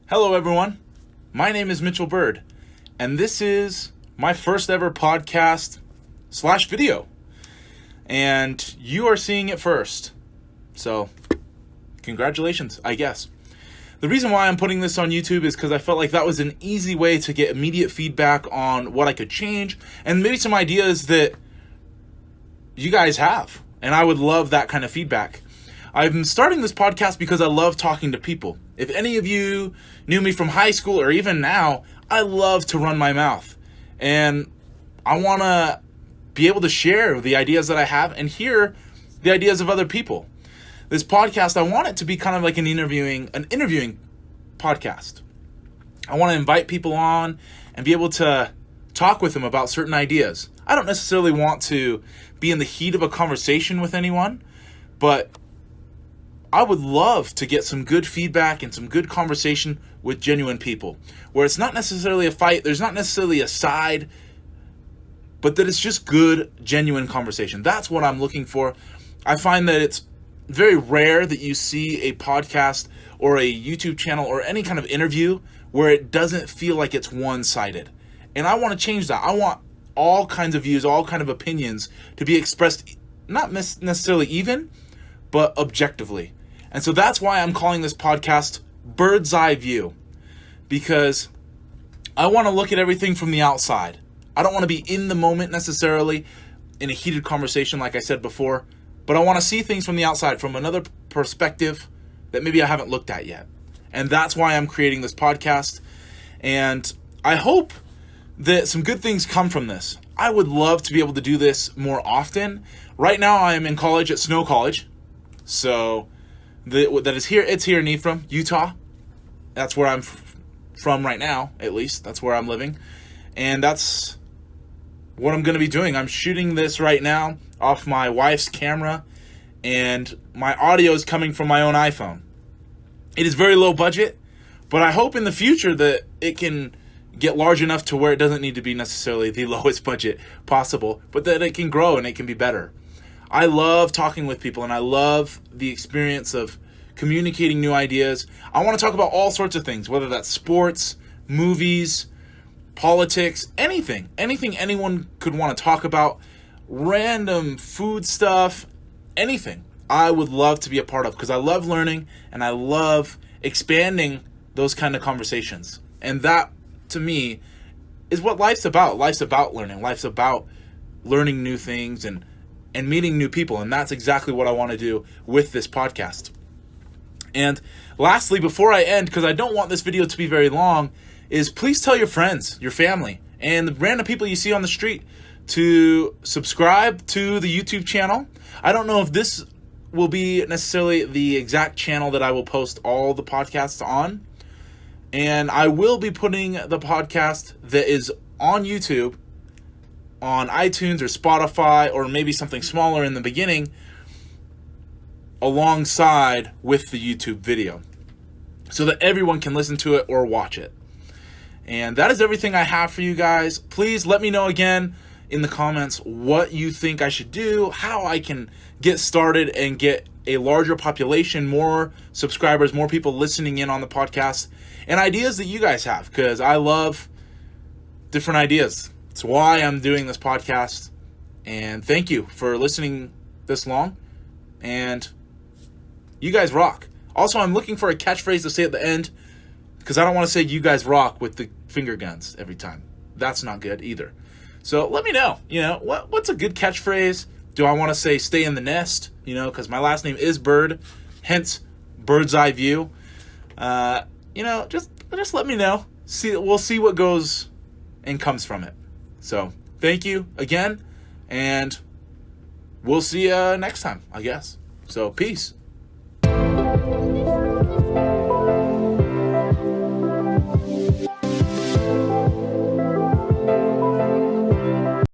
Hello everyone, my name is Mitchell Bird, and this is my first ever podcast / video, and you are seeing it first, so congratulations, I guess. The reason why I'm putting this on YouTube is because I felt like that was an easy way to get immediate feedback on what I could change, and maybe some ideas that you guys have, and I would love that kind of feedback. I'm starting this podcast because I love talking to people. If any of you knew me from high school or even now, I love to run my mouth. And I want to be able to share the ideas that I have and hear the ideas of other people. This podcast, I want it to be kind of like an interviewing podcast. I want to invite people on and be able to talk with them about certain ideas. I don't necessarily want to be in the heat of a conversation with anyone, but I would love to get some good feedback and some good conversation with genuine people, where it's not necessarily a fight, there's not necessarily a side, but that it's just good, genuine conversation. That's what I'm looking for. I find that it's very rare that you see a podcast or a YouTube channel or any kind of interview where it doesn't feel like it's one-sided. And I want to change that. I want all kinds of views, all kinds of opinions to be expressed, not necessarily even, but objectively. And so that's why I'm calling this podcast Bird's Eye View, because I want to look at everything from the outside. I don't want to be in the moment necessarily in a heated conversation like I said before, but I want to see things from the outside, from another perspective that maybe I haven't looked at yet. And that's why I'm creating this podcast. And I hope that some good things come from this. I would love to be able to do this more often. Right now I'm in college at Snow College. So that is here. It's here in Ephraim, Utah. That's where I'm from right now, at least. That's where I'm living. And that's what I'm going to be doing. I'm shooting this right now off my wife's camera, and my audio is coming from my own iPhone. It is very low budget, but I hope in the future that it can get large enough to where it doesn't need to be necessarily the lowest budget possible, but that it can grow and it can be better. I love talking with people, and I love the experience of communicating new ideas. I want to talk about all sorts of things, whether that's sports, movies, politics, anything anyone could want to talk about, random food stuff, anything. I would love to be a part of, because I love learning and I love expanding those kind of conversations. And that, to me, is what life's about. Life's about learning. Life's about learning new things and meeting new people. And that's exactly what I want to do with this podcast. And lastly, before I end, because I don't want this video to be very long, is please tell your friends, your family, and the random people you see on the street to subscribe to the YouTube channel. I don't know if this will be necessarily the exact channel that I will post all the podcasts on. And I will be putting the podcast that is on YouTube on iTunes or Spotify, or maybe something smaller in the beginning, alongside with the YouTube video, so that everyone can listen to it or watch it. And that is everything I have for you guys. Please let me know again in the comments what you think I should do, how I can get started and get a larger population, more subscribers, more people listening in on the podcast, and ideas that you guys have, because I love different ideas. It's why I'm doing this podcast. And thank you for listening this long. And you guys rock. Also, I'm looking for a catchphrase to say at the end, because I don't want to say you guys rock with the finger guns every time. That's not good either. So let me know, what's a good catchphrase? Do I want to say stay in the nest? Because my last name is Bird, hence Bird's Eye View. Just let me know. We'll see what goes and comes from it. So thank you again, and we'll see you next time, I guess. So peace.